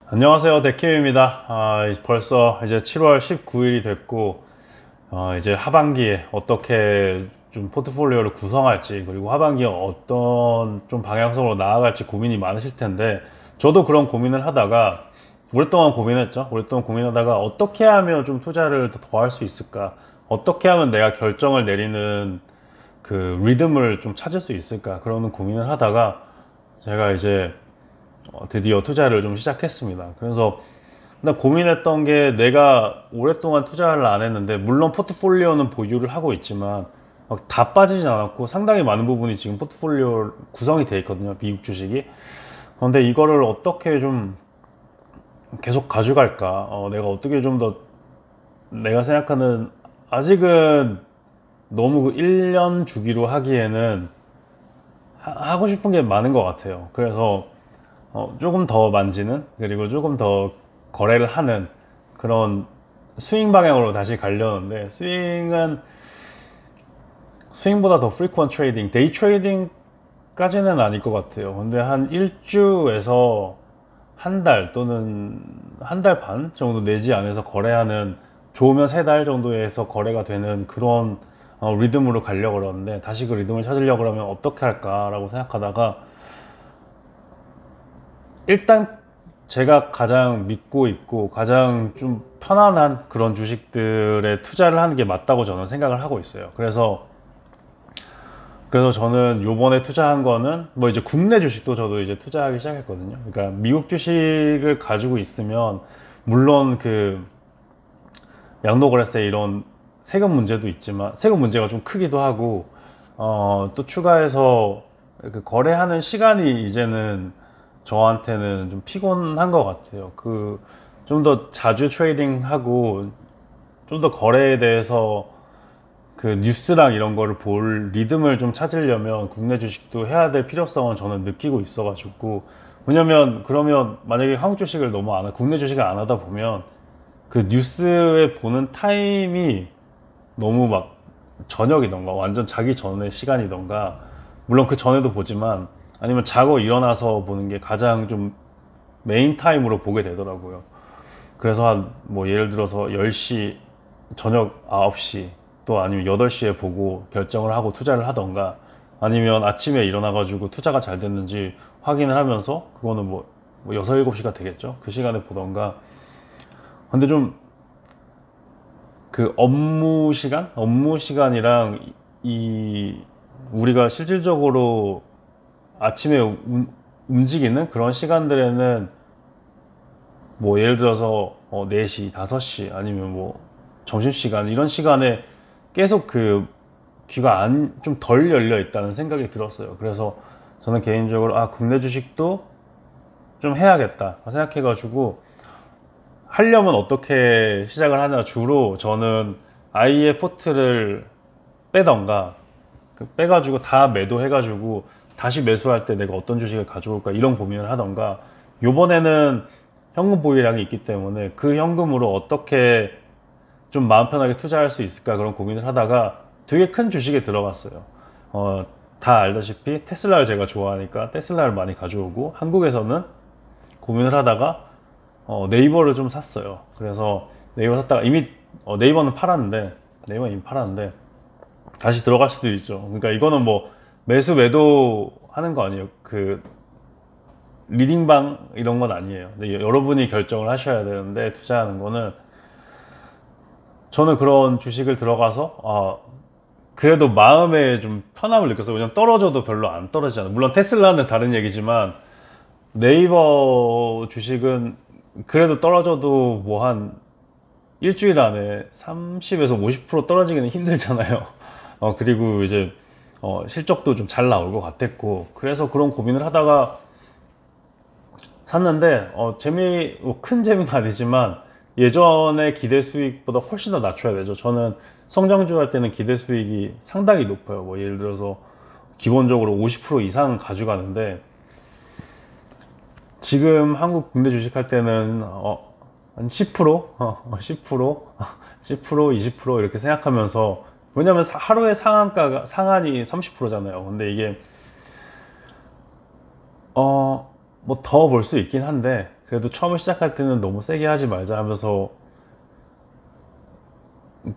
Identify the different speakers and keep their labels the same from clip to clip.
Speaker 1: 안녕하세요, 데킴입니다. 벌써 이제 7월 19일이 됐고, 이제 하반기에 어떻게 좀 포트폴리오를 구성할지, 그리고 하반기에 어떤 좀 방향성으로 나아갈지 고민이 많으실 텐데, 저도 그런 고민을 하다가, 오랫동안 고민했죠. 오랫동안 고민하다가 어떻게 하면 좀 투자를 더 할 수 있을까? 어떻게 하면 내가 결정을 내리는 그 리듬을 좀 찾을 수 있을까? 그런 고민을 하다가, 제가 이제 드디어 투자를 좀 시작했습니다. 그래서 나 고민했던 게, 내가 오랫동안 투자를 안 했는데, 물론 포트폴리오는 보유를 하고 있지만 막 다 빠지진 않았고 상당히 많은 부분이 지금 포트폴리오 구성이 되어 있거든요, 미국 주식이. 그런데 이거를 어떻게 좀 계속 가져갈까, 내가 어떻게 좀 더, 내가 생각하는, 아직은 너무 그 1년 주기로 하기에는 하고 싶은 게 많은 것 같아요. 그래서 조금 더 만지는, 그리고 조금 더 거래를 하는 그런 스윙 방향으로 다시 가려는데, 스윙보다 더 프리퀀 트레이딩, 데이 트레이딩까지는 아닐 것 같아요. 근데 한 일주에서 한 달 또는 한 달 반 정도 내지 안에서 거래하는, 좋으면 세 달 정도에서 거래가 되는 그런 리듬으로 가려고 그러는데, 다시 그 리듬을 찾으려고 그러면 어떻게 할까라고 생각하다가, 일단 제가 가장 믿고 있고 가장 좀 편안한 그런 주식들에 투자를 하는 게 맞다고 저는 생각을 하고 있어요. 그래서 저는 요번에 투자한 거는, 뭐 이제 국내 주식도 저도 이제 투자하기 시작했거든요. 그러니까 미국 주식을 가지고 있으면, 물론 그 양도거래세 이런 세금 문제도 있지만, 세금 문제가 좀 크기도 하고, 또 추가해서 그 거래하는 시간이 이제는 저한테는 좀 피곤한 것 같아요. 좀 더 자주 트레이딩하고, 좀 더 거래에 대해서 그 뉴스랑 이런 거를 볼 리듬을 좀 찾으려면 국내 주식도 해야 될 필요성은 저는 느끼고 있어가지고. 왜냐면 그러면 만약에 한국 주식을 너무 안 국내 주식을 안 하다 보면, 그 뉴스에 보는 타임이 너무 막 저녁이던가 완전 자기 전에 시간이던가, 물론 그 전에도 보지만, 아니면 자고 일어나서 보는 게 가장 좀 메인 타임으로 보게 되더라고요. 그래서 한 뭐 예를 들어서 10시, 저녁 9시, 또 아니면 8시에 보고 결정을 하고 투자를 하던가, 아니면 아침에 일어나 가지고 투자가 잘 됐는지 확인을 하면서, 그거는 뭐 6, 7시가 되겠죠, 그 시간에 보던가. 근데 좀 그 업무 시간이랑 이 우리가 실질적으로 아침에 움직이는 그런 시간들에는, 뭐 예를 들어서 4시, 5시, 아니면 뭐 점심시간, 이런 시간에 계속 그 귀가 좀 덜 열려 있다는 생각이 들었어요. 그래서 저는 개인적으로 국내 주식도 좀 해야겠다 생각해 가지고, 하려면 어떻게 시작을 하냐, 주로 저는 아이의 포트를 빼던가, 빼가지고 다 매도해가지고 다시 매수할 때 내가 어떤 주식을 가져올까, 이런 고민을 하던가, 요번에는 현금 보유량이 있기 때문에 그 현금으로 어떻게 좀 마음 편하게 투자할 수 있을까, 그런 고민을 하다가 되게 큰 주식에 들어갔어요. 다 알다시피 테슬라를 제가 좋아하니까 테슬라를 많이 가져오고, 한국에서는 고민을 하다가 네이버를 좀 샀어요. 그래서 네이버 샀다가 이미 네이버는 이미 팔았는데 다시 들어갈 수도 있죠. 그러니까 이거는 뭐 매수 매도 하는 거 아니에요. 그 리딩방 이런 건 아니에요. 근데 여러분이 결정을 하셔야 되는데, 투자하는 거는, 저는 그런 주식을 들어가서 그래도 마음에 좀 편함을 느꼈어요. 왜냐면 떨어져도 별로 안 떨어지잖아요. 물론 테슬라는 다른 얘기지만, 네이버 주식은 그래도 떨어져도 뭐 한 일주일 안에 30에서 50% 떨어지기는 힘들잖아요. 그리고 이제 실적도 좀 잘 나올 것 같았고, 그래서 그런 고민을 하다가 샀는데, 큰 재미는 아니지만 예전에 기대 수익보다 훨씬 더 낮춰야 되죠. 저는 성장주 할 때는 기대 수익이 상당히 높아요. 뭐 예를 들어서 기본적으로 50% 이상 가져가는데, 지금 한국 국내 주식 할 때는 한 10%, 10%, 10%, 20% 이렇게 생각하면서, 왜냐면 하루에 상한이 30%잖아요. 근데 이게 뭐 더 볼 수 있긴 한데, 그래도 처음 시작할 때는 너무 세게 하지 말자 하면서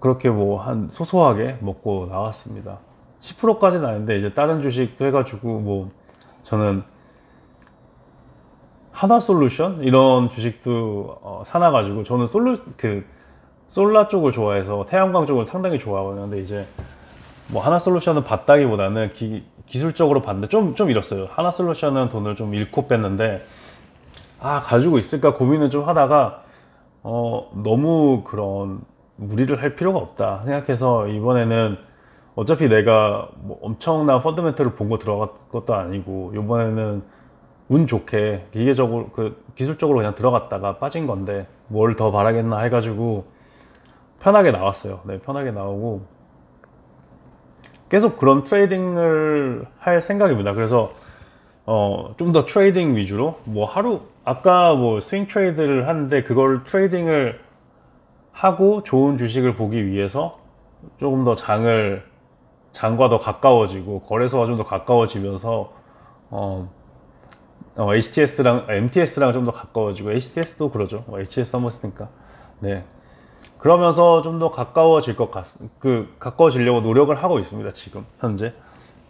Speaker 1: 그렇게 뭐 한 소소하게 먹고 나왔습니다. 10%까지는 아닌데 이제 다른 주식도 해가지고 뭐 저는 하나솔루션 이런 주식도 사놔가지고 저는 솔라 쪽을 좋아해서 태양광 쪽을 상당히 좋아하거든요. 근데 이제 뭐 하나솔루션은 봤다기보다는 기술적으로 봤는데 좀 잃었어요. 하나솔루션은 돈을 좀 잃고 뺐는데 가지고 있을까 고민을 좀 하다가 너무 그런 무리를 할 필요가 없다 생각해서 이번에는 어차피 내가 뭐 엄청난 펀더멘털을 본 거 들어간 것도 아니고 이번에는 운 좋게 기계적으로 기술적으로 그냥 들어갔다가 빠진 건데 뭘 더 바라겠나 해가지고 편하게 나왔어요. 네, 편하게 나오고 계속 그런 트레이딩을 할 생각입니다. 그래서 좀 더 트레이딩 위주로 뭐 하루 아까 뭐 스윙 트레이드를 하는데 그걸 트레이딩을 하고 좋은 주식을 보기 위해서 조금 더 장과 더 가까워지고 거래소와 좀 더 가까워지면서 HTS랑 MTS랑 좀 더 가까워지고 HTS도 그러죠. HTS 한번 쓰니까 네, 그러면서 좀 더 가까워질 것 가까워지려고 노력을 하고 있습니다. 지금 현재.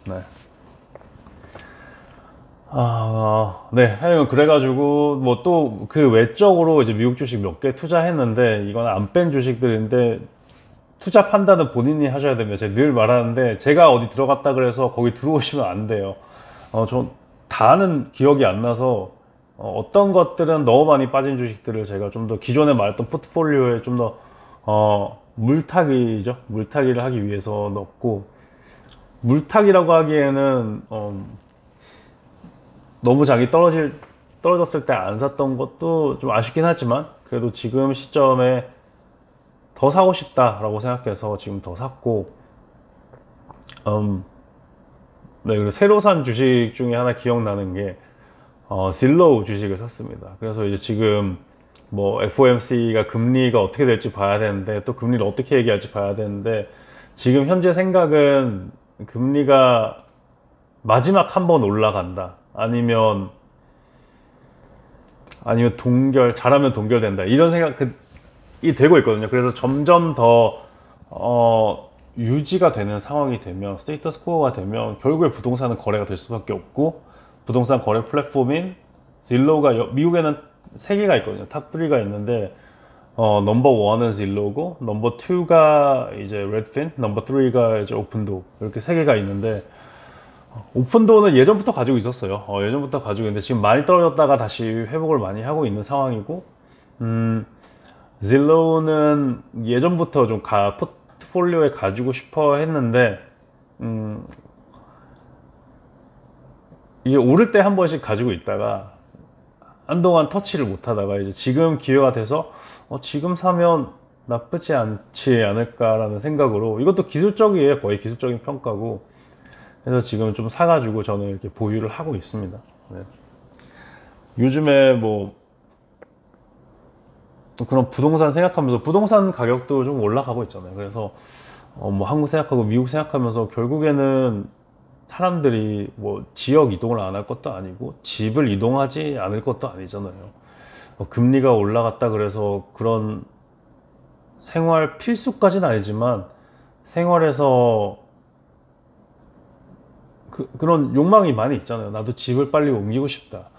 Speaker 1: 네. 네. 그래가지고 뭐 또 그 외적으로 이제 미국 주식 몇 개 투자했는데 이건 안 뺀 주식들인데 투자 판단은 본인이 하셔야 됩니다. 제가 늘 말하는데 제가 어디 들어갔다 그래서 거기 들어오시면 안 돼요. 전 다는 기억이 안 나서 어떤 것들은 너무 많이 빠진 주식들을 제가 좀 더 기존에 말했던 포트폴리오에 좀 더 물타기를 하기 위해서 넣고, 물타기라고 하기에는 너무 장이 떨어졌을 때 안 샀던 것도 좀 아쉽긴 하지만 그래도 지금 시점에 더 사고 싶다라고 생각해서 지금 더 샀고, 네, 그리고 새로 산 주식 중에 하나 기억나는 게 질로우 주식을 샀습니다. 그래서 이제 지금 뭐 FOMC가 금리가 어떻게 될지 봐야 되는데 또 금리를 어떻게 얘기할지 봐야 되는데 지금 현재 생각은 금리가 마지막 한 번 올라간다 아니면 잘하면 동결된다 이런 생각이 되고 있거든요. 그래서 점점 더 유지가 되는 상황이 되면, 스테이터스 코어가 되면 결국에 부동산은 거래가 될 수밖에 없고, 부동산 거래 플랫폼인 질로우가 미국에는 3개가 있거든요. 탑 3가 있는데 넘버 1은 질로우고, 넘버 2가 이제 레드핀, 넘버 3가 이제 오픈도, 이렇게 3개가 있는데 오픈도는 예전부터 가지고 있었어요. 예전부터 가지고 있는데 지금 많이 떨어졌다가 다시 회복을 많이 하고 있는 상황이고, 질로우는 예전부터 좀 포트폴리오에 가지고 싶어 했는데 이게 오를 때 한 번씩 가지고 있다가 한동안 터치를 못 하다가 이제 지금 기회가 돼서 지금 사면 나쁘지 않지 않을까라는 생각으로, 이것도 기술적이에요. 거의 기술적인 평가고, 그래서 지금 좀 사가지고 저는 이렇게 보유를 하고 있습니다. 네. 요즘에 뭐 그런 부동산 생각하면서 부동산 가격도 좀 올라가고 있잖아요. 그래서 뭐 한국 생각하고 미국 생각하면서 결국에는 사람들이 뭐 지역 이동을 안 할 것도 아니고 집을 이동하지 않을 것도 아니잖아요. 금리가 올라갔다 그래서 그런 생활 필수까지는 아니지만 생활에서 그런 욕망이 많이 있잖아요. 나도 집을 빨리 옮기고 싶다.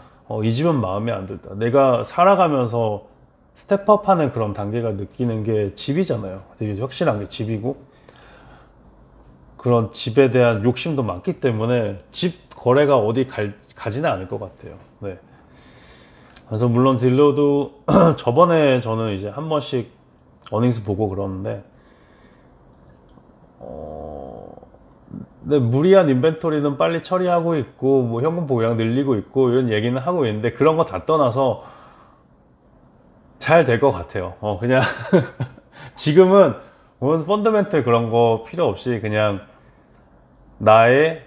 Speaker 1: 이 집은 마음에 안 들다. 내가 살아가면서 스텝업하는 그런 단계가 느끼는 게 집이잖아요. 되게 확실한 게 집이고, 그런 집에 대한 욕심도 많기 때문에 집 거래가 어디 가지는 않을 것 같아요. 네. 그래서 물론 딜러도 저번에 저는 이제 한 번씩 어닝스 보고 그러는데 네, 무리한 인벤토리는 빨리 처리하고 있고 뭐 현금 보유량 늘리고 있고 이런 얘기는 하고 있는데 그런 거 다 떠나서 잘 될 것 같아요. 그냥 지금은 펀더멘털 그런 거 필요 없이 그냥 나의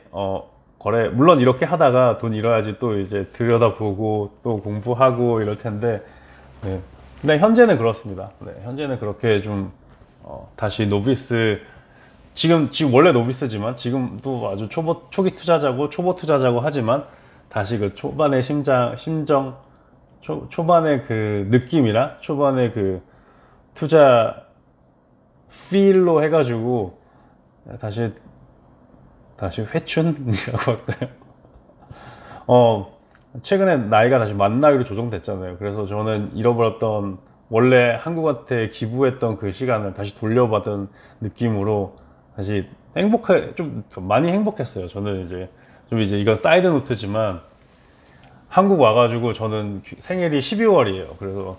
Speaker 1: 거래, 물론 이렇게 하다가 돈 잃어야지 또 이제 들여다보고 또 공부하고 이럴 텐데, 네. 근데 현재는 그렇습니다. 네, 현재는 그렇게 좀 다시 노비스, 지금 원래 노비스지만 지금도 아주 초기 투자자고 초보 투자자고 하지만 다시 그 초반의 심정 초반에 그 느낌이랑 초반에 그 투자 필로 해가지고 다시 회춘이라고 할까요? 최근에 나이가 다시 만 나이로 조정됐잖아요. 그래서 저는 잃어버렸던 원래 한국한테 기부했던 그 시간을 다시 돌려받은 느낌으로 다시 좀 많이 행복했어요. 저는 이제 이건 사이드 노트지만 한국 와가지고 저는 생일이 12월이에요. 그래서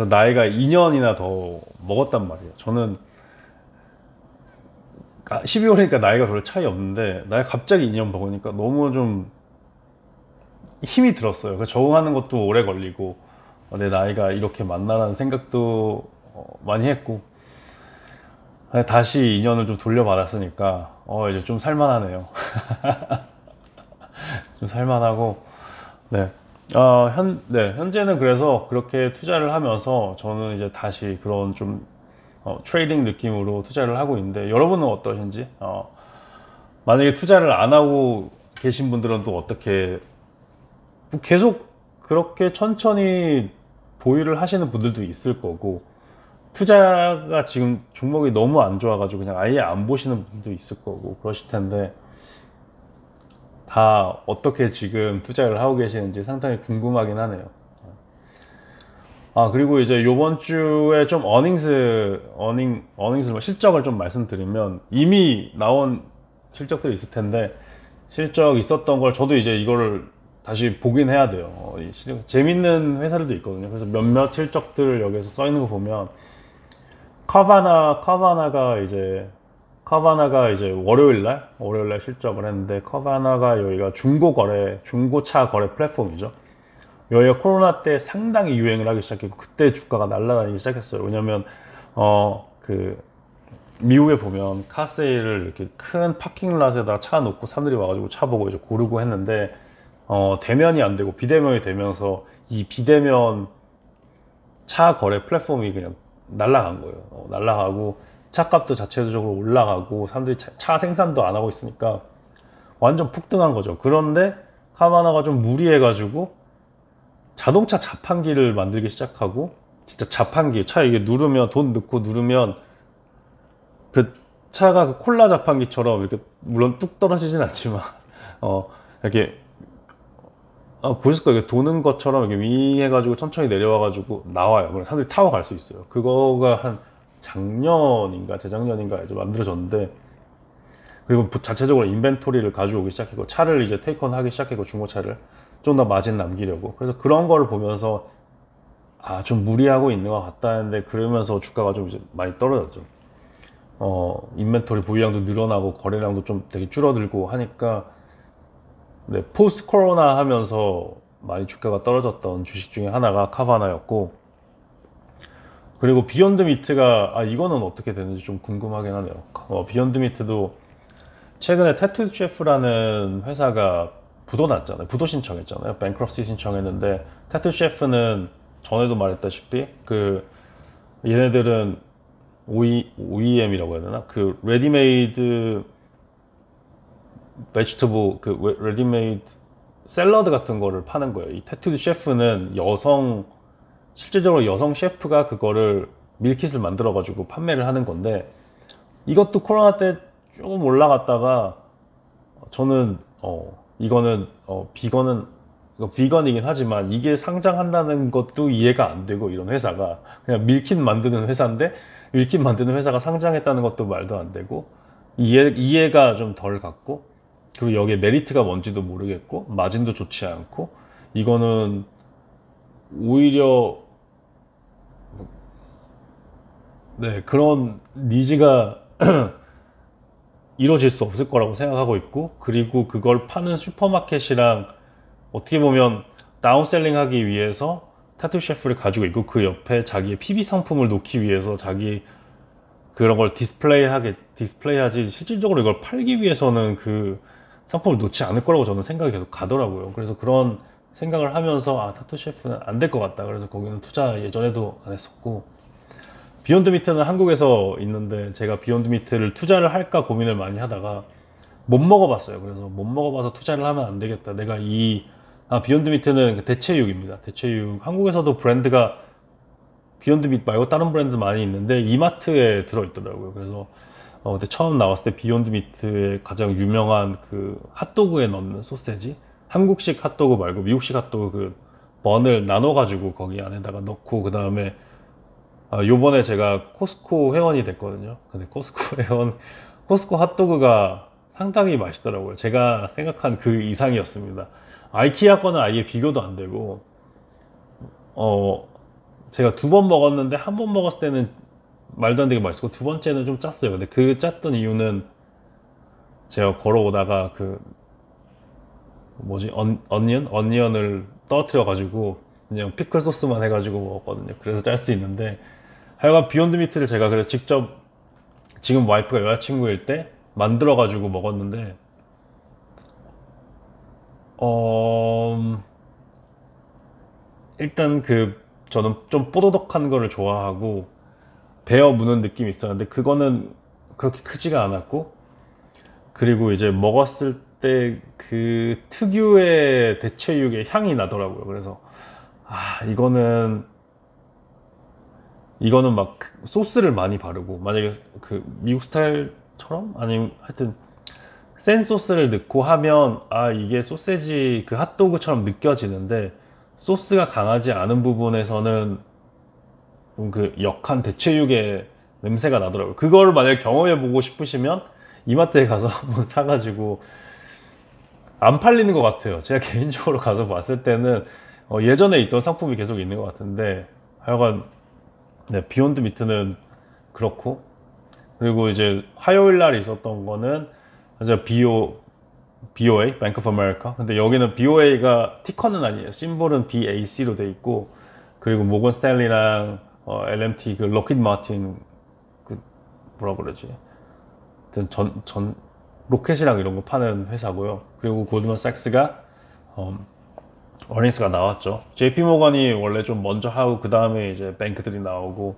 Speaker 1: 나이가 2년이나 더 먹었단 말이에요. 저는 12월이니까 나이가 별로 차이 없는데 나이가 갑자기 2년 먹으니까 너무 좀 힘이 들었어요. 적응하는 것도 오래 걸리고 내 나이가 이렇게 많나라는 생각도 많이 했고 다시 2년을 좀 돌려받았으니까 이제 좀 살만하네요. 좀 살만하고 네. 현재는 그래서 그렇게 투자를 하면서 저는 이제 다시 그런 좀 트레이딩 느낌으로 투자를 하고 있는데 여러분은 어떠신지 만약에 투자를 안 하고 계신 분들은 또 어떻게 뭐 계속 그렇게 천천히 보유를 하시는 분들도 있을 거고 투자가 지금 종목이 너무 안 좋아가지고 그냥 아예 안 보시는 분도 있을 거고 그러실 텐데 다 어떻게 지금 투자를 하고 계시는지 상당히 궁금하긴 하네요. 그리고 이제 요번 주에 좀 어닝스 실적을 좀 말씀드리면 이미 나온 실적들이 있을 텐데 실적 있었던 걸 저도 이제 이거를 다시 보긴 해야 돼요. 재밌는 회사들도 있거든요. 그래서 몇몇 실적들을 여기서 써 있는 거 보면 카바나가 이제 월요일 날 실적을 했는데 카바나가 여기가 중고차 거래 플랫폼이죠. 여기가 코로나 때 상당히 유행을 하기 시작했고 그때 주가가 날아다니기 시작했어요. 왜냐면 그 미국에 보면 카세일을 이렇게 큰 파킹랏에다 차 놓고 사람들이 와가지고 차 보고 이제 고르고 했는데 대면이 안 되고 비대면이 되면서 이 비대면 차 거래 플랫폼이 그냥 날아간 거예요. 날아가고 차값도 자체적으로 올라가고 사람들이 차 생산도 안 하고 있으니까 완전 폭등한 거죠. 그런데 카바나가 좀 무리해가지고 자동차 자판기를 만들기 시작하고 진짜 자판기 차 이게 누르면 돈 넣고 누르면 그 차가 그 콜라 자판기처럼 이렇게 물론 뚝 떨어지진 않지만 이렇게 보셨을 거예요. 이렇게 도는 것처럼 이렇게 윙 해가지고 천천히 내려와가지고 나와요. 그럼 사람들이 타고 갈 수 있어요. 그거가 한 작년인가 재작년인가 이제 만들어졌는데 그리고 자체적으로 인벤토리를 가져오기 시작했고 차를 이제 테이크온 하기 시작했고 중고차를 좀 더 마진 남기려고 그래서 그런 거를 보면서 좀 무리하고 있는 것 같다 했는데 그러면서 주가가 좀 이제 많이 떨어졌죠. 인벤토리 보유량도 늘어나고 거래량도 좀 되게 줄어들고 하니까 네, 포스트 코로나 하면서 많이 주가가 떨어졌던 주식 중에 하나가 카바나였고 그리고 비욘드 미트가 이거는 어떻게 되는지 좀 궁금하긴 하네요. 비욘드 미트도 최근에 태투 셰프라는 회사가 부도 났잖아요. 부도 신청했잖아요. 뱅크럽시 신청했는데 태투 셰프는 전에도 말했다시피 얘네들은 OEM이라고 해야 되나? 그 레디메이드 베지터블 레디메이드 샐러드 같은 거를 파는 거예요. 이 태투 셰프는 실질적으로 여성 셰프가 그거를 밀킷을 만들어 가지고 판매를 하는 건데 이것도 코로나 때 조금 올라갔다가 저는 이거는 비건이긴 하지만 이게 상장한다는 것도 이해가 안 되고 이런 회사가 그냥 밀킷 만드는 회사인데 밀킷 만드는 회사가 상장했다는 것도 말도 안 되고 이해가 좀 덜 갔고 그리고 여기에 메리트가 뭔지도 모르겠고 마진도 좋지 않고 이거는 오히려 네 그런 니즈가 이루어질 수 없을 거라고 생각하고 있고 그리고 그걸 파는 슈퍼마켓이랑 어떻게 보면 다운셀링 하기 위해서 타투 셰프를 가지고 있고 그 옆에 자기의 PB 상품을 놓기 위해서 자기 그런 걸 디스플레이하지 실질적으로 이걸 팔기 위해서는 그 상품을 놓지 않을 거라고 저는 생각이 계속 가더라고요. 그래서 그런 생각을 하면서 타투 셰프는 안 될 것 같다. 그래서 거기는 투자 예전에도 안 했었고 비욘드 미트는 한국에서 있는데 제가 비욘드 미트를 투자를 할까 고민을 많이 하다가 못 먹어봤어요. 그래서 못 먹어봐서 투자를 하면 안 되겠다. 내가 이 비욘드 미트는 그 대체육입니다. 대체육. 한국에서도 브랜드가 비욘드 미트 말고 다른 브랜드 많이 있는데 이마트에 들어있더라고요. 그래서 그때 처음 나왔을 때 비욘드 미트의 가장 유명한 그 핫도그에 넣는 소세지, 한국식 핫도그 말고 미국식 핫도그 그 번을 나눠가지고 거기 안에다가 넣고, 그 다음에 요번에 제가 코스코 회원이 됐거든요. 근데 코스코 핫도그가 상당히 맛있더라고요. 제가 생각한 그 이상이었습니다. 아이키아 거는 아예 비교도 안 되고, 제가 2번 먹었는데 한 번 먹었을 때는 말도 안 되게 맛있고, 두 번째는 좀 짰어요. 근데 그 짰던 이유는 제가 걸어오다가 그 뭐지, 어니언을 떨어뜨려 가지고 그냥 피클 소스만 해가지고 먹었거든요. 그래서 짤 수 있는데, 하여간 비욘드 미트를 제가 그래서 직접 지금 와이프가 여자친구일 때 만들어 가지고 먹었는데, 일단 저는 좀 뽀드덕한 거를 좋아하고 베어 무는 느낌이 있었는데 그거는 그렇게 크지가 않았고, 그리고 이제 먹었을 때 그 특유의 대체육의 향이 나더라고요. 그래서 이거는 막 소스를 많이 바르고, 만약에 그 미국 스타일처럼 아니면 하여튼 센 소스를 넣고 하면 이게 소세지 그 핫도그처럼 느껴지는데, 소스가 강하지 않은 부분에서는 좀 그 역한 대체육의 냄새가 나더라고요. 그거를 만약에 경험해 보고 싶으시면 이마트에 가서 한번 사가지고, 안 팔리는 것 같아요. 제가 개인적으로 가서 봤을 때는 예전에 있던 상품이 계속 있는 것 같은데, 하여간 네, 비욘드 미트는 그렇고, 그리고 이제 화요일 날 있었던 거는 이제 BOA, Bank of America. 근데 여기는 BOA가 티커는 아니에요. 심볼은 BAC로 돼 있고, 그리고 모건 스탠리랑 LMT, 그 록히드 마틴, 그 뭐라 그러지? 하여튼 로켓이랑 이런 거 파는 회사고요. 그리고 골드만삭스가 어닝스가 나왔죠. JP 모건이 원래 좀 먼저 하고 그 다음에 이제 뱅크들이 나오고,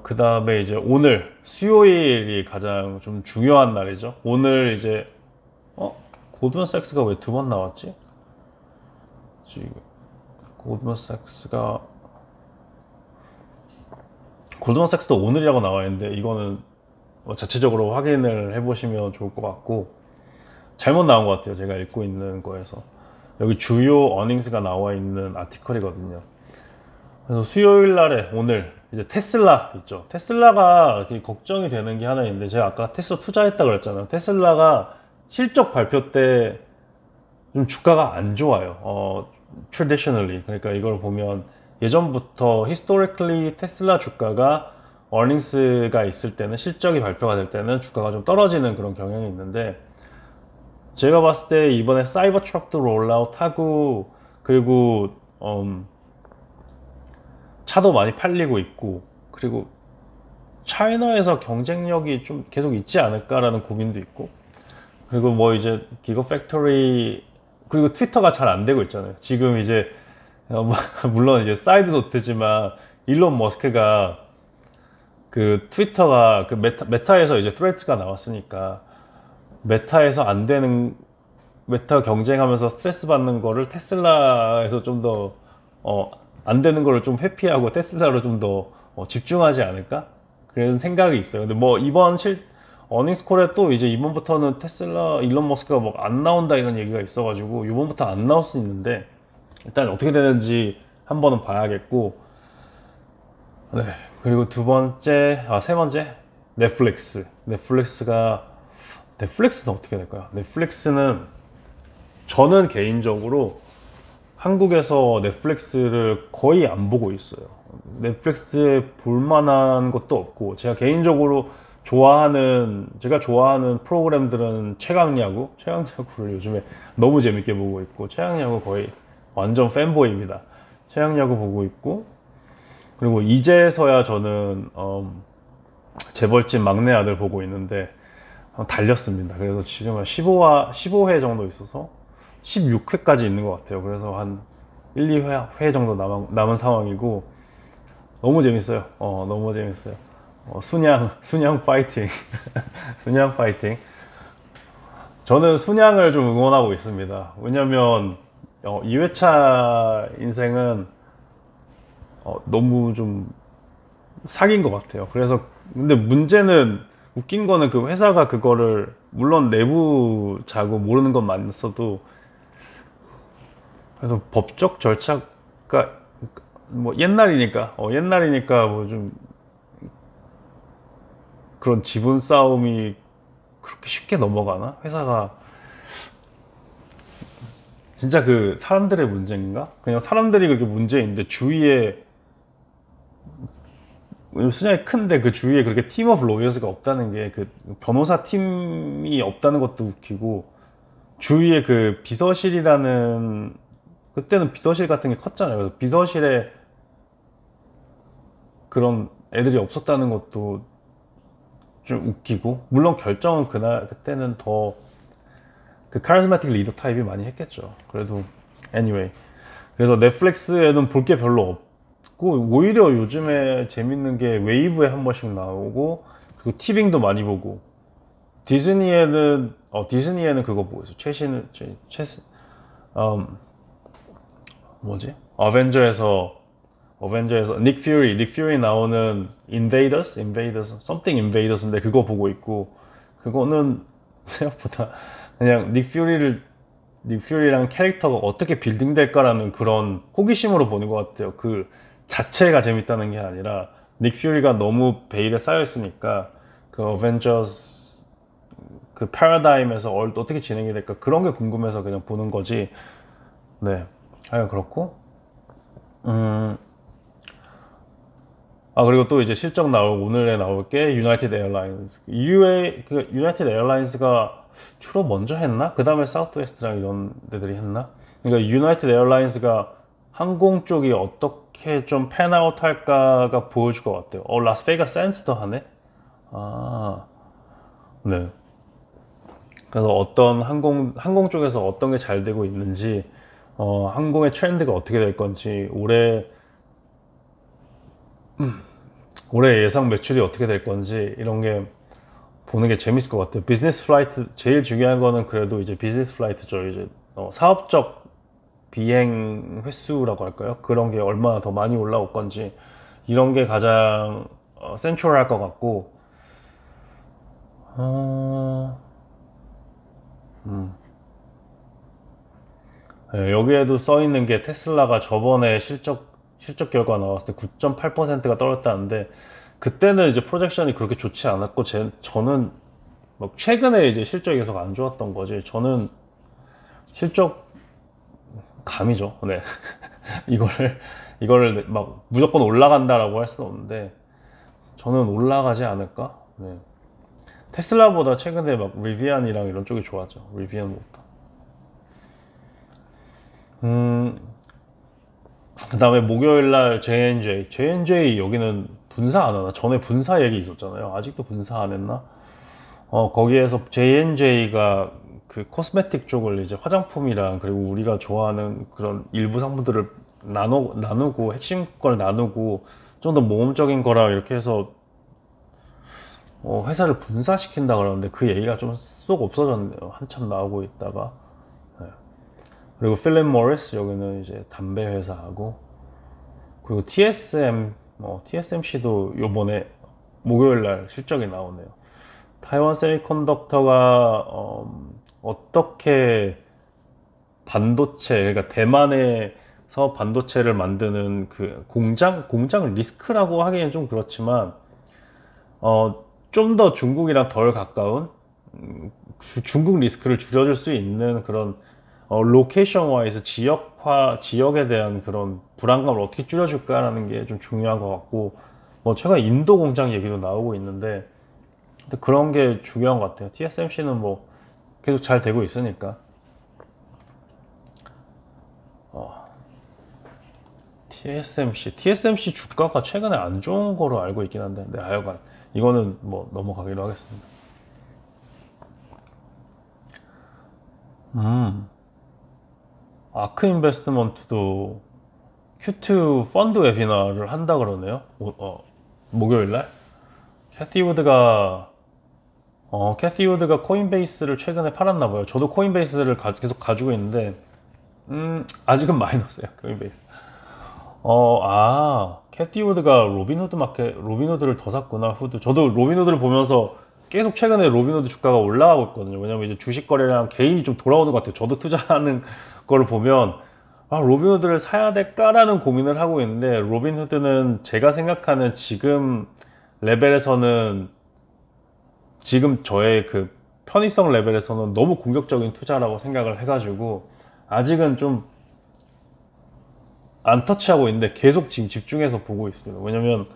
Speaker 1: 그 다음에 이제 오늘 수요일이 가장 좀 중요한 날이죠. 오늘 이제 골드만삭스가 왜 2번 나왔지? 지금 골드만삭스도 오늘이라고 나와 있는데, 이거는 자체적으로 확인을 해보시면 좋을 것 같고, 잘못 나온 것 같아요. 제가 읽고 있는 거에서. 여기 주요 어닝스가 나와 있는 아티클이거든요. 그래서 수요일 날에 오늘 이제 테슬라 있죠. 테슬라가 걱정이 되는 게 하나 있는데, 제가 아까 테슬라 투자했다 그랬잖아요. 테슬라가 실적 발표 때 좀 주가가 안 좋아요. traditionally. 그러니까 이걸 보면 예전부터 historically 테슬라 주가가 earnings가 있을 때는, 실적이 발표가 될 때는 주가가 좀 떨어지는 그런 경향이 있는데, 제가 봤을 때 이번에 사이버 트럭도 롤아웃하고, 그리고 차도 많이 팔리고 있고, 그리고 차이나에서 경쟁력이 좀 계속 있지 않을까라는 고민도 있고, 그리고 뭐 이제 기가 팩토리, 그리고 트위터가 잘 안 되고 있잖아요. 지금 이제 물론 이제 사이드 노트지만 일론 머스크가 그 트위터가 그 메타에서 이제 트레드스가 나왔으니까, 메타에서 안 되는, 메타 경쟁하면서 스트레스 받는 거를 테슬라에서 좀 더 안 되는 거를 좀 회피하고 테슬라로 좀 더 집중하지 않을까? 그런 생각이 있어요. 근데 뭐 이번 어닝스 콜에 또 이제 이번부터는 테슬라 일론 머스크가 뭐 안 나온다 이런 얘기가 있어가지고 이번부터 안 나올 수 있는데, 일단 어떻게 되는지 한번은 봐야겠고. 네. 그리고 세 번째 넷플릭스는 어떻게 될까요? 넷플릭스는 저는 개인적으로 한국에서 넷플릭스를 거의 안 보고 있어요. 넷플릭스에 볼만한 것도 없고, 제가 좋아하는 프로그램들은 최강야구를 요즘에 너무 재밌게 보고 있고, 최강야구 거의 완전 팬보이입니다. 최강야구 보고 있고, 그리고 이제서야 저는 재벌집 막내 아들 보고 있는데 달렸습니다. 그래서 지금 한 15회 정도 있어서 16회까지 있는 것 같아요. 그래서 한 1, 2회 정도 남은 상황이고, 너무 재밌어요. 너무 재밌어요. 순양 파이팅. 순양 파이팅. 저는 순양을 좀 응원하고 있습니다. 왜냐면 2회차 인생은 너무 좀 사귄 것 같아요. 그래서 근데 문제는 웃긴 거는 그 회사가 그거를 물론 내부 자고 모르는 건 맞았어도 그래도 법적 절차가 뭐 옛날이니까 뭐 좀 그런 지분 싸움이 그렇게 쉽게 넘어가나? 회사가 진짜 그 사람들의 문제인가? 그냥 사람들이 그렇게 문제인데 주위에 왜냐면 수량이 큰데 그 주위에 그렇게 팀 오브 로이어스가 없다는 게 그 변호사 팀이 없다는 것도 웃기고 주위에 그 비서실이라는 그때는 비서실 같은 게 컸잖아요. 그래서 비서실에 그런 애들이 없었다는 것도 좀 웃기고 물론 결정은 그때는 더 그 카리스마틱 리더 타입이 많이 했겠죠. 그래도 anyway 그래서 넷플릭스에는 볼 게 별로 없고 오히려 요즘에 재밌는 게 웨이브에 한 번씩 나오고 그리고 티빙도 많이 보고 디즈니에는 그거 보고 있어. 최신 뭐지? 어벤져에서 닉 퓨리 나오는 Invaders, Invaders인데 그거 보고 있고 그거는 생각보다 그냥 닉 퓨리랑 캐릭터가 어떻게 빌딩될까라는 그런 호기심으로 보는 것 같아요. 그 자체가 재밌다는 게 아니라 닉 퓨리가 너무 베일에 쌓여 있으니까 그 어벤져스 그 패러다임에서 어떻게 진행이 될까 그런 게 궁금해서 그냥 보는 거지. 네, 하여 그렇고 그리고 또 이제 실적 오늘에 나올 게 유나이티드 에어라인스. 유나이티드 에어라인스가 주로 먼저 했나? 그 다음에 사우스웨스트랑 이런 데들이 했나? 그러니까 유나이티드 에어라인스가 항공 쪽이 어떻게 좀 팬아웃 할까가 보여줄 것 같아요. 라스베이거스 샌즈도 하네? 아, 네. 그래서 어떤 항공 쪽에서 어떤 게 잘 되고 있는지, 항공의 트렌드가 어떻게 될 건지, 올해 예상 매출이 어떻게 될 건지 이런 게 보는 게 재밌을 것 같아요. 비즈니스 플라이트 제일 중요한 거는 그래도 이제 비즈니스 플라이트죠. 이제 사업적 비행 횟수라고 할까요? 그런 게 얼마나 더 많이 올라올 건지 이런 게 가장 센트럴할 것 같고 여기에도 써 있는 게 테슬라가 저번에 실적 결과 나왔을 때 9.8%가 떨어졌다는데 그때는 이제 프로젝션이 그렇게 좋지 않았고 저는 뭐 최근에 이제 실적이 계속 안 좋았던 거지. 저는 실적 감이죠. 네. 이거를 막 무조건 올라간다라고 할 수는 없는데 저는 올라가지 않을까? 네. 테슬라보다 최근에 막 리비안이랑 이런 쪽이 좋았죠. 리비안보다. 그 다음에 목요일날 J&J 여기는 분사 안 하나? 전에 분사 얘기 있었잖아요. 아직도 분사 안 했나? 거기에서 J&J가 그 코스메틱 쪽을 이제 화장품이랑 그리고 우리가 좋아하는 그런 일부 상품들을 나누고 핵심 걸 나누고 좀 더 모험적인 거라 이렇게 해서 회사를 분사시킨다 그러는데 그 얘기가 좀 쏙 없어졌네요. 한참 나오고 있다가. 네. 그리고 필립 모리스 여기는 이제 담배 회사하고 그리고 TSMC도 요번에 목요일날 실적이 나오네요. 타이완 세미컨덕터가 어떻게 그러니까 대만에서 반도체를 만드는 그 공장 리스크라고 하기엔 좀 그렇지만 좀 더 중국이랑 덜 가까운 중국 리스크를 줄여줄 수 있는 그런 로케이션 와이즈 지역에 대한 그런 불안감을 어떻게 줄여줄까라는 게 좀 중요한 것 같고 뭐 최근 인도 공장 얘기도 나오고 있는데 근데 그런 게 중요한 것 같아요. TSMC는 뭐 계속 잘 되고 있으니까. TSMC 주가가 최근에 안 좋은 거로 알고 있긴 한데, 네, 하여간 이거는 뭐 넘어가기로 하겠습니다. 아크 인베스트먼트도 Q2 펀드 웨비나를 한다 그러네요. 목요일날. 캐티 우드가 캐시 우드가 코인베이스를 최근에 팔았나 봐요. 저도 코인베이스를 계속 가지고 있는데, 아직은 마이너스예요, 코인베이스. 캐티 우드가 로빈후드를 더 샀구나, 후드. 저도 로빈후드를 보면서 계속 최근에 로빈후드 주가가 올라가고 있거든요. 왜냐면 이제 주식 거래량 개인이 좀 돌아오는 것 같아요. 저도 투자하는 걸 보면, 로빈후드를 사야 될까라는 고민을 하고 있는데, 로빈후드는 제가 생각하는 지금 레벨에서는, 지금 저의 그 편의성 레벨에서는 너무 공격적인 투자라고 생각을 해가지고, 아직은 좀 안 터치하고 있는데 계속 지금 집중해서 보고 있습니다. 왜냐면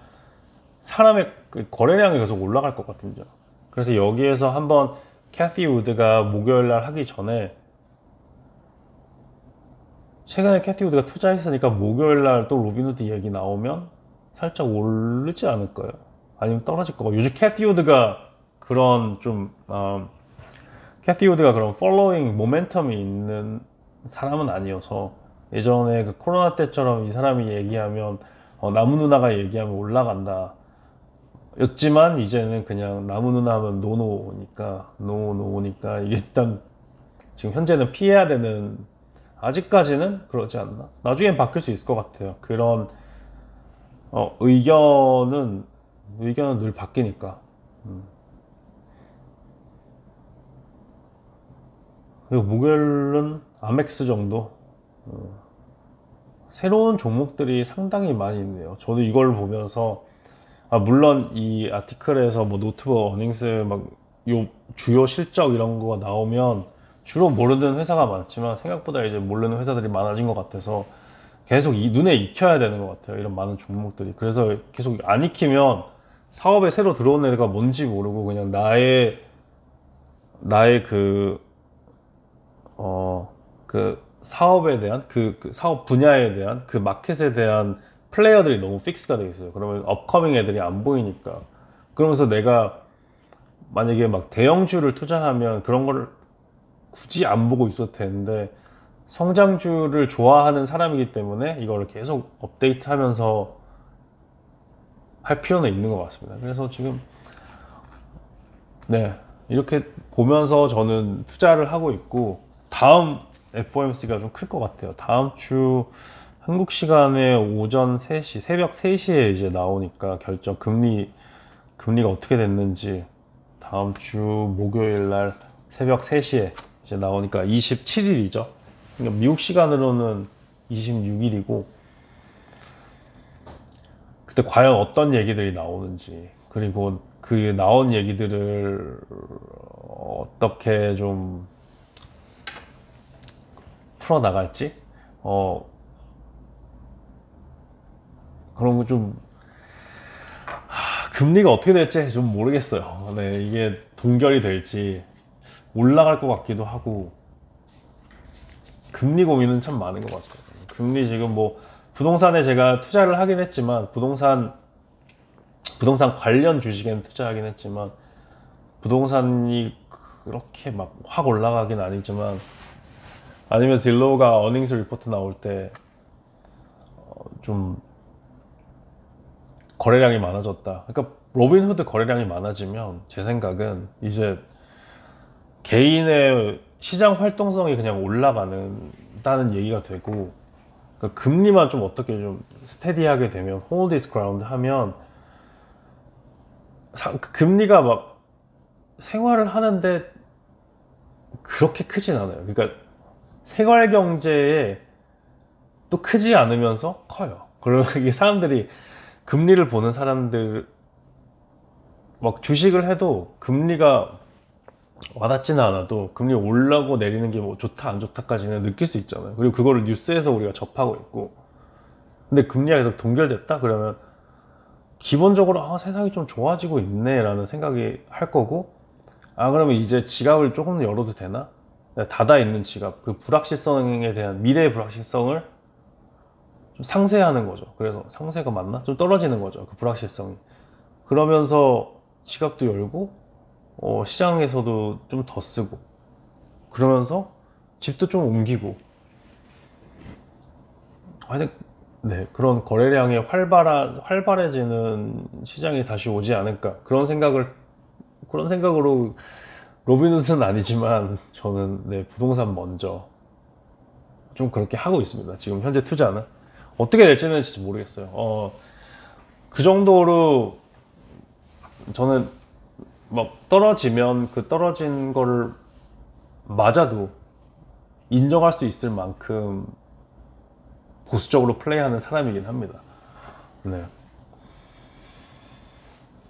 Speaker 1: 사람의 그 거래량이 계속 올라갈 것 같은데요. 그래서 여기에서 한번 캐시 우드가 목요일 날 하기 전에, 최근에 캐시 우드가 투자했으니까 목요일 날 또 로빈후드 얘기 나오면 살짝 오르지 않을까요? 아니면 떨어질 거고. 요즘 캐시 우드가 그런 캐시 우드가 그런 팔로잉 모멘텀이 있는 사람은 아니어서, 예전에 그 코로나 때처럼 이 사람이 얘기하면 나무 누나가 얘기하면 올라간다 였지만, 이제는 그냥 나무 누나 하면 노노니까 이게 일단 지금 현재는 피해야 되는, 아직까지는 그러지 않나? 나중엔 바뀔 수 있을 것 같아요. 그런 의견은 늘 바뀌니까. 그리고 목요일은 아멕스 정도. 새로운 종목들이 상당히 많이 있네요. 저도 이걸 보면서, 물론 이 아티클에서 뭐 노트북 어닝스 막 요 주요 실적 이런 거가 나오면 주로 모르는 회사가 많지만, 생각보다 이제 모르는 회사들이 많아진 것 같아서 계속 눈에 익혀야 되는 것 같아요. 이런 많은 종목들이. 그래서 계속 안 익히면 사업에 새로 들어온 애가 뭔지 모르고 그냥 나의 그 사업에 대한 그 사업 분야에 대한 그 마켓에 대한 플레이어들이 너무 픽스가 돼 있어요. 그러면 업커밍 애들이 안 보이니까. 그러면서 내가 만약에 막 대형주를 투자하면 그런 걸 굳이 안 보고 있어도 되는데, 성장주를 좋아하는 사람이기 때문에 이거를 계속 업데이트 하면서 할 필요는 있는 것 같습니다. 그래서 지금 이렇게 보면서 저는 투자를 하고 있고, 다음 FOMC가 좀 클 것 같아요. 다음 주 한국 시간에 오전 3시, 새벽 3시에 이제 나오니까 결정, 금리가 어떻게 됐는지 다음 주 목요일 날 새벽 3시에 이제 나오니까 27일이죠. 그러니까 미국 시간으로는 26일이고, 그때 과연 어떤 얘기들이 나오는지, 그리고 그 나온 얘기들을 어떻게 좀 풀어나갈지, 그런 거 좀, 금리가 어떻게 될지 좀 모르겠어요. 네, 이게 동결이 될지 올라갈 것 같기도 하고, 금리 고민은 참 많은 것 같아요. 금리 지금 뭐 부동산에 제가 투자를 하긴 했지만, 부동산 관련 주식에는 투자하긴 했지만, 부동산이 그렇게 막 확 올라가긴 아니지만, 아니면 딜로우가 어닝스 리포트 나올 때 좀 거래량이 많아졌다. 그러니까 로빈후드 거래량이 많아지면 제 생각은 이제 개인의 시장 활동성이 그냥 올라가는다는 얘기가 되고, 그러니까 금리만 좀 어떻게 좀 스테디하게 되면, hold its ground 하면, 금리가 막 생활을 하는데 그렇게 크진 않아요. 그러니까 생활 경제에 또 크지 않으면서 커요. 그리고 이게 사람들이, 금리를 보는 사람들, 막 주식을 해도 금리가 와닿지는 않아도 금리 올라고 내리는 게 뭐 좋다 안 좋다까지는 느낄 수 있잖아요. 그리고 그거를 뉴스에서 우리가 접하고 있고, 근데 금리가 계속 동결됐다 그러면 기본적으로 세상이 좀 좋아지고 있네 라는 생각이 할 거고, 그러면 이제 지갑을 조금 열어도 되나? 닫아 있는 지갑, 그 불확실성에 대한 미래의 불확실성을 좀 상쇄하는 거죠. 그래서 상쇄가 맞나? 좀 떨어지는 거죠, 그 불확실성이. 그러면서 지갑도 열고, 시장에서도 좀 더 쓰고, 그러면서 집도 좀 옮기고, 하여튼 그런 거래량이 활발해지는 시장이 다시 오지 않을까, 그런 생각을 그런 생각으로 로빈훗은 아니지만 저는 네, 부동산 먼저 좀 그렇게 하고 있습니다. 지금 현재 투자는 어떻게 될지는 진짜 모르겠어요. 그 정도로 저는 막 떨어지면 그 떨어진 거를 맞아도 인정할 수 있을 만큼 보수적으로 플레이하는 사람이긴 합니다. 네.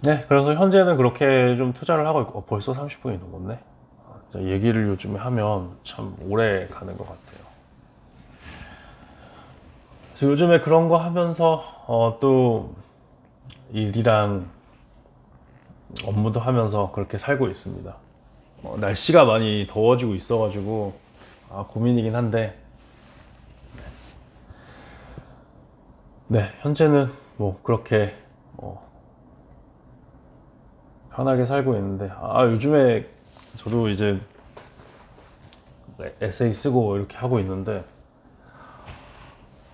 Speaker 1: 네, 그래서 현재는 그렇게 좀 투자를 하고 있고, 벌써 30분이 넘었네. 얘기를 요즘에 하면 참 오래 가는 것 같아요. 그래서 요즘에 그런 거 하면서 또 일이랑 업무도 하면서 그렇게 살고 있습니다. 날씨가 많이 더워지고 있어가지고 고민이긴 한데, 네, 현재는 뭐 그렇게 편하게 살고 있는데, 요즘에 저도 이제 에세이 쓰고 이렇게 하고 있는데,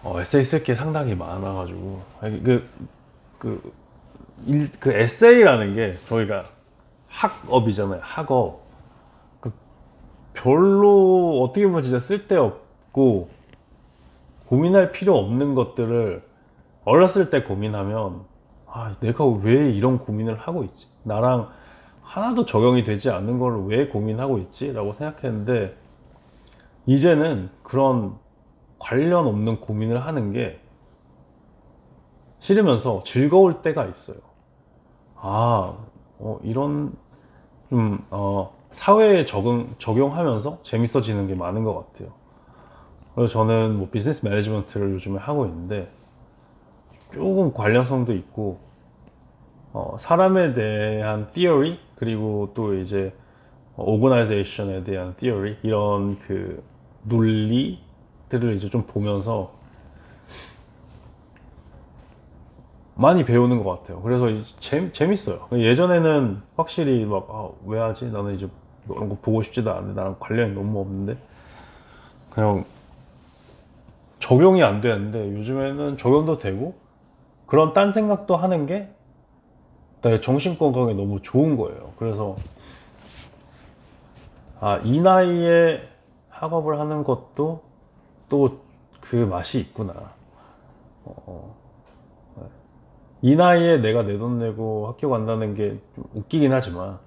Speaker 1: 에세이 쓸 게 상당히 많아가지고, 그, 그 에세이라는 게 저희가 학업이잖아요. 학업. 그 별로 어떻게 보면 진짜 쓸데없고 고민할 필요 없는 것들을 어렸을 때 고민하면 내가 왜 이런 고민을 하고 있지? 나랑 하나도 적용이 되지 않는 걸 왜 고민하고 있지? 라고 생각했는데 이제는 그런 관련 없는 고민을 하는 게 싫으면서 즐거울 때가 있어요. 이런 사회에 적용하면서 재밌어지는 게 많은 것 같아요. 그래서 저는 뭐 비즈니스 매니지먼트를 요즘에 하고 있는데 조금 관련성도 있고 사람에 대한 theory 그리고 또 이제 organization에 대한 theory 이런 그 논리들을 이제 좀 보면서 많이 배우는 것 같아요. 그래서 재밌어요. 예전에는 확실히 막 왜 하지? 나는 이제 그런 거 보고 싶지도 않은데 나랑 관련이 너무 없는데 그냥 적용이 안 되는데 요즘에는 적용도 되고 그런 딴 생각도 하는 게 내 정신 건강에 너무 좋은 거예요. 그래서 이 나이에 학업을 하는 것도 또 그 맛이 있구나. 이 나이에 내가 내 돈 내고 학교 간다는 게 좀 웃기긴 하지만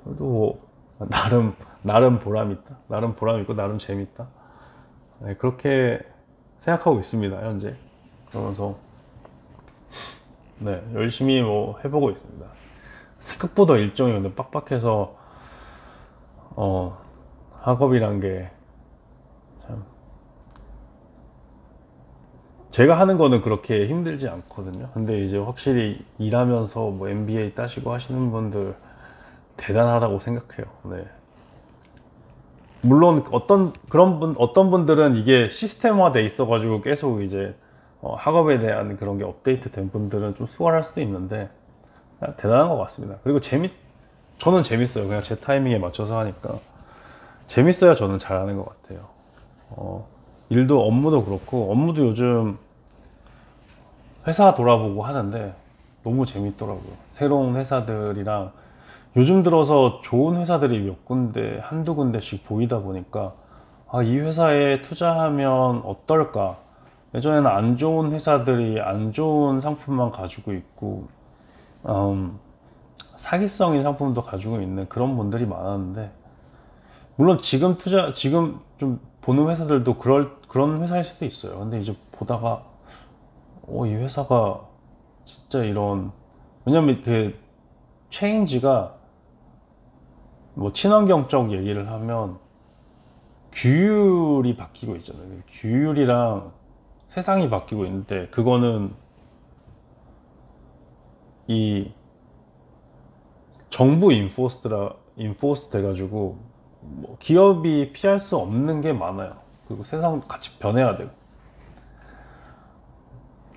Speaker 1: 그래도 뭐 나름 보람 있다. 나름 보람 있고 나름 재밌다. 네, 그렇게 생각하고 있습니다. 현재. 그러면서 네, 열심히 뭐 해보고 있습니다. 생각보다 일정이 근데 빡빡해서 학업이란 게 참 제가 하는 거는 그렇게 힘들지 않거든요. 근데 이제 확실히 일하면서 뭐 MBA 따시고 하시는 분들 대단하다고 생각해요. 네. 물론 어떤 분들은 이게 시스템화돼 있어가지고 계속 이제 학업에 대한 그런 게 업데이트 된 분들은 좀 수월할 수도 있는데 대단한 것 같습니다. 그리고 저는 재밌어요. 그냥 제 타이밍에 맞춰서 하니까 재밌어야 저는 잘하는 것 같아요. 일도 업무도 그렇고 업무도 요즘 회사 돌아보고 하는데 너무 재밌더라고요. 새로운 회사들이랑 요즘 들어서 좋은 회사들이 몇 군데, 한두 군데씩 보이다 보니까 이 회사에 투자하면 어떨까? 예전에는 안 좋은 회사들이 안 좋은 상품만 가지고 있고 사기성인 상품도 가지고 있는 그런 분들이 많았는데 물론 지금 좀 보는 회사들도 그런 회사일 수도 있어요. 근데 이제 보다가 이 회사가 진짜 왜냐면 그 체인지가 뭐 친환경적 얘기를 하면 규율이 바뀌고 있잖아요. 규율이랑 세상이 바뀌고 있는데 그거는 이 정부 인포스트 돼가지고 뭐 기업이 피할 수 없는 게 많아요. 그리고 세상도 같이 변해야 되고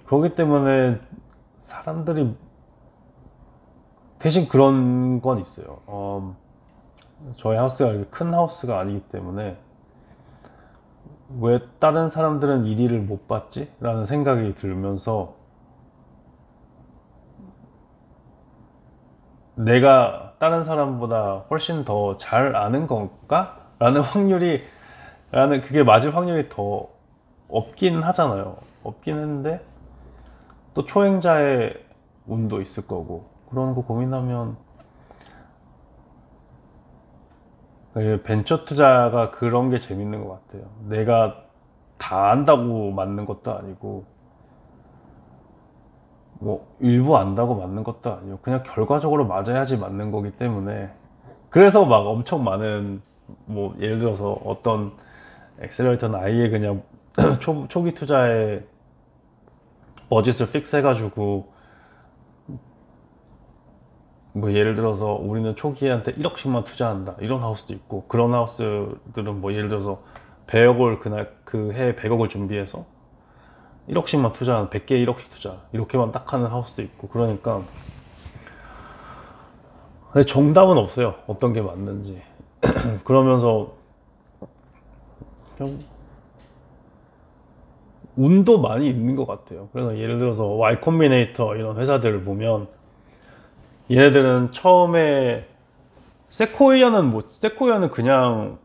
Speaker 1: 그렇기 때문에 사람들이 대신 그런 건 있어요. 저희 하우스가 이렇게 큰 하우스가 아니기 때문에 왜 다른 사람들은 이 일을 못 받지? 라는 생각이 들면서 내가 다른 사람보다 훨씬 더 잘 아는 건가? 라는 확률이, 라는 그게 맞을 확률이 더 없긴 하잖아요. 없긴 했는데 또 초행자의 운도 있을 거고 그런 거 고민하면 벤처 투자가 그런 게 재밌는 것 같아요. 내가 다 안다고 맞는 것도 아니고 뭐 일부 안다고 맞는 것도 아니고 그냥 결과적으로 맞아야지 맞는 거기 때문에 그래서 막 엄청 많은 뭐 예를 들어서 어떤 엑셀러레이터는 아예 그냥 초기 투자에 버짓을 픽스 해가지고 뭐 예를 들어서 우리는 초기한테 1억씩만 투자한다 이런 하우스도 있고 그런 하우스들은 뭐 예를 들어서 100억을 그날 그 해에 100억을 준비해서 1억씩만 투자하는 100개에 1억씩 투자 이렇게만 딱 하는 하우스도 있고 그러니까 근데 정답은 없어요. 어떤 게 맞는지. 그러면서 좀 운도 많이 있는 것 같아요. 그래서 예를 들어서 Y 콤비네이터 이런 회사들을 보면 얘네들은 처음에 세코이아는 그냥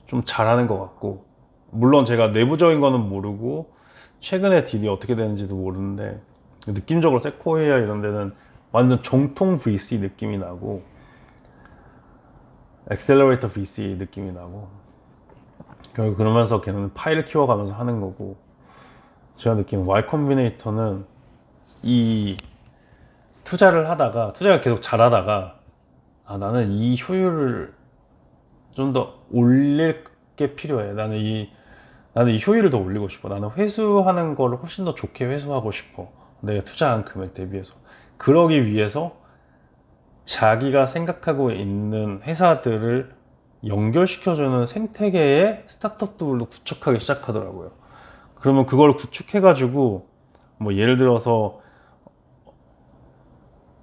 Speaker 1: 좀 잘하는 것 같고 물론 제가 내부적인 거는 모르고 최근에 딜이 어떻게 되는지도 모르는데 느낌적으로 세코이아 이런 데는 완전 정통 VC 느낌이 나고 엑셀러레이터 VC 느낌이 나고 결국 그러면서 걔는 파일을 키워가면서 하는 거고 제가 느끼는 Y 콤비네이터는 이 투자가 계속 잘하다가 아 나는 이 효율을 좀 더 올릴 게 필요해. 나는 이 효율을 더 올리고 싶어. 나는 회수하는 거를 훨씬 더 좋게 회수하고 싶어. 내가 투자한 금액 대비해서. 그러기 위해서 자기가 생각하고 있는 회사들을 연결시켜주는 생태계의 스타트업들로 구축하기 시작하더라고요. 그러면 그걸 구축해가지고 뭐 예를 들어서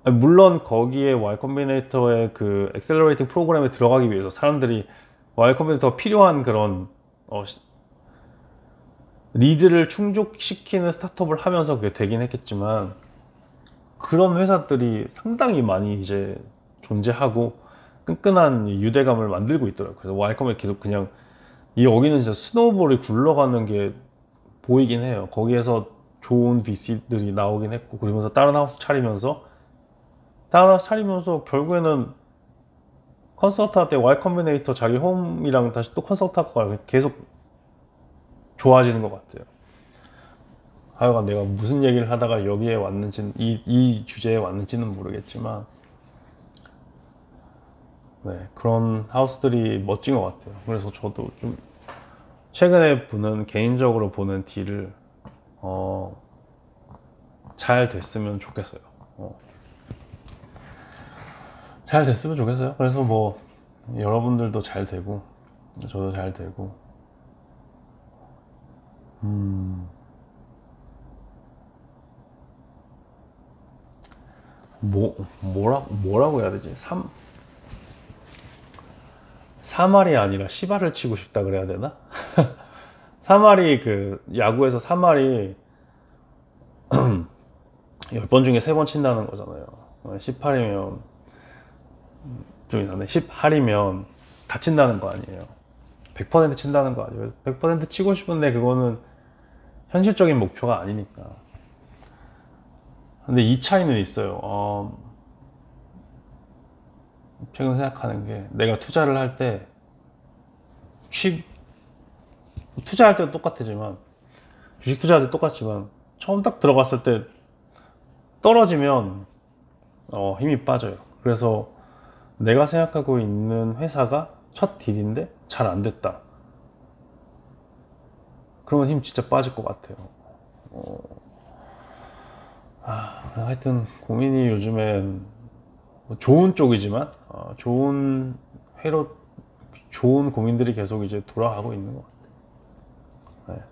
Speaker 1: 물론 거기에 Y 콤비네이터의 그 엑셀러레이팅 프로그램에 들어가기 위해서 사람들이 Y 콤비네이터가 필요한 그런 니드를 충족시키는 스타트업을 하면서 그게 되긴 했겠지만 그런 회사들이 상당히 많이 이제 존재하고 끈끈한 유대감을 만들고 있더라고요. 그래서 Y 콤에 계속 그냥 여기는 진짜 스노우볼이 굴러가는 게 보이긴 해요. 거기에서 좋은 VC들이 나오긴 했고 그러면서 다른 하우스 차리면서 결국에는 컨설트 할 때 Y 콤비네이터 자기 홈이랑 다시 또 컨설트 하고 계속 좋아지는 것 같아요. 하여간 내가 무슨 얘기를 하다가 여기에 왔는지는 이 주제에 왔는지는 모르겠지만 네, 그런 하우스들이 멋진 것 같아요. 그래서 저도 좀 최근에 개인적으로 보는 딜을 잘 됐으면 좋겠어요. 잘 됐으면 좋겠어요. 그래서 뭐 여러분들도 잘 되고 저도 잘 되고 뭐라고 해야 되지? 3할이 아니라 시발을 치고 싶다 그래야 되나? 3할이 그 야구에서 3할이 10번 중에 3번 친다는 거잖아요. 18이면 좀 이상하네. 10할이면 다 친다는 거 아니에요. 100% 친다는 거 아니에요. 100% 치고 싶은데 그거는 현실적인 목표가 아니니까. 근데 이 차이는 있어요. 최근 생각하는 게 내가 투자를 할 때 투자할 때도 똑같지만 주식 투자할 때 똑같지만 처음 딱 들어갔을 때 떨어지면 힘이 빠져요. 그래서 내가 생각하고 있는 회사가 첫 딜인데 잘 안 됐다. 그러면 힘 진짜 빠질 것 같아요. 하여튼 고민이 요즘엔 좋은 쪽이지만 좋은 고민들이 계속 이제 돌아가고 있는 것 같아요.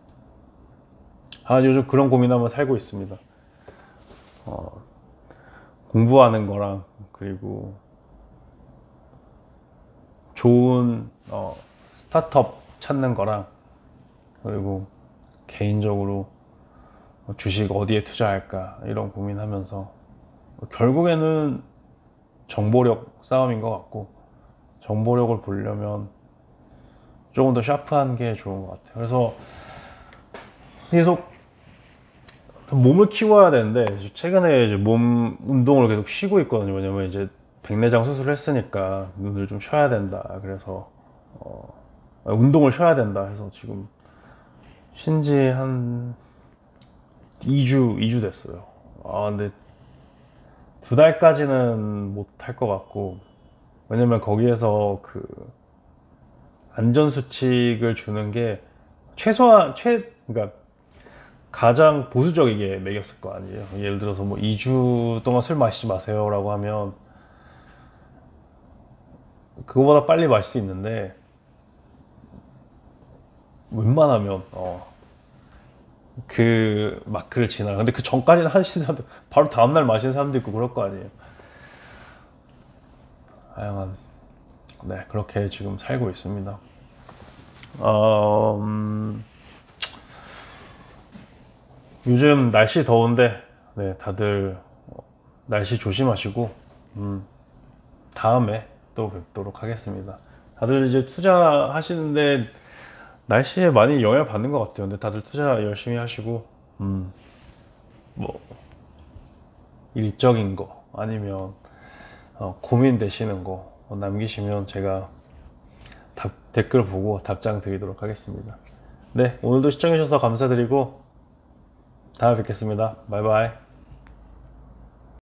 Speaker 1: 네. 요즘 그런 고민하면 살고 있습니다. 공부하는 거랑 그리고 좋은 스타트업 찾는 거랑 그리고 개인적으로 주식 어디에 투자할까 이런 고민하면서 결국에는 정보력 싸움인 것 같고, 정보력을 보려면 조금 더 샤프한 게 좋은 것 같아요. 그래서 계속 몸을 키워야 되는데, 최근에 이제 몸 운동을 계속 쉬고 있거든요. 왜냐면 이제 백내장 수술을 했으니까 눈을 좀 쉬어야 된다. 그래서 운동을 쉬어야 된다 해서 지금 쉰지 한 2주 됐어요. 근데 2달까지는 못 할 것 같고, 왜냐면 거기에서 그 안전수칙을 주는 게 그러니까 가장 보수적이게 매겼을 거 아니에요. 예를 들어서 뭐 2주 동안 술 마시지 마세요 라고 하면 그거보다 빨리 마실 수 있는데, 웬만하면 그 마크를 지나. 근데 그 전까지는 하시는 사람도 바로 다음날 마시는 사람도 있고 그럴 거 아니에요. 다양한, 네, 그렇게 지금 살고 있습니다. 요즘 날씨 더운데, 네, 다들 날씨 조심하시고, 다음에 또 뵙도록 하겠습니다. 다들 이제 투자하시는데 날씨에 많이 영향을 받는 것 같아요. 근데 다들 투자 열심히 하시고, 뭐 일적인 거 아니면 고민되시는 거 남기시면 제가 댓글 보고 답장 드리도록 하겠습니다. 네, 오늘도 시청해 주셔서 감사드리고 다음에 뵙겠습니다. 바이바이.